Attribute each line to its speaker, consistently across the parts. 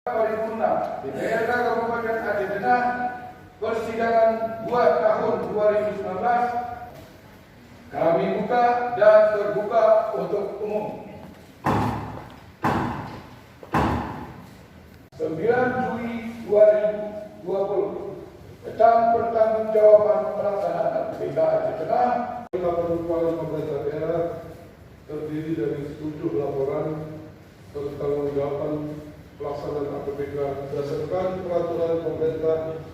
Speaker 1: Paripurna DPRD Kabupaten Aceh Tengah persidangan 2 tahun 2019 kami buka dan terbuka untuk umum. 9 Juli 2020 tentang pertanggungjawaban pelaksanaan PK Aceh Tengah.
Speaker 2: Laporan keuangan pemerintah daerah terdiri dari 7 laporan pertanggungjawaban pelaksanaan APBK berdasarkan peraturan pemerintah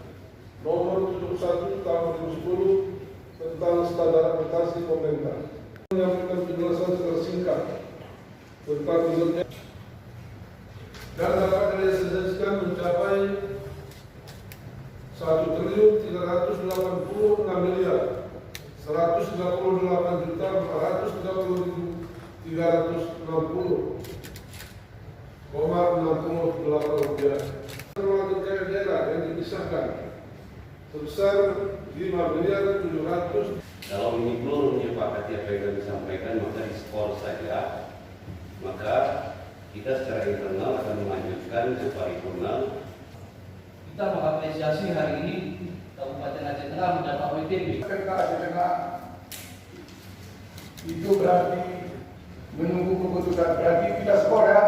Speaker 2: nomor 71 tahun 2010 tentang standar akuntansi pemerintah. Menyampaikan penjelasan secara singkat tentang kinerja dan dapat direalisasikan mencapai 1.388.360 rupiah. Terlalu daerah yang dipisahkan sebesar 5.700.
Speaker 3: Kalau ini belum menyepakati apa yang kami sampaikan, maka diskor saja. Maka kita secara internal akan melanjutkan ke paripurna.
Speaker 4: Kita mengapresiasi hari ini Kabupaten Aceh Tengah mendapat WTP.
Speaker 1: PK Aceh Tengah itu berarti menunggu keputusan, berarti kita skor ya.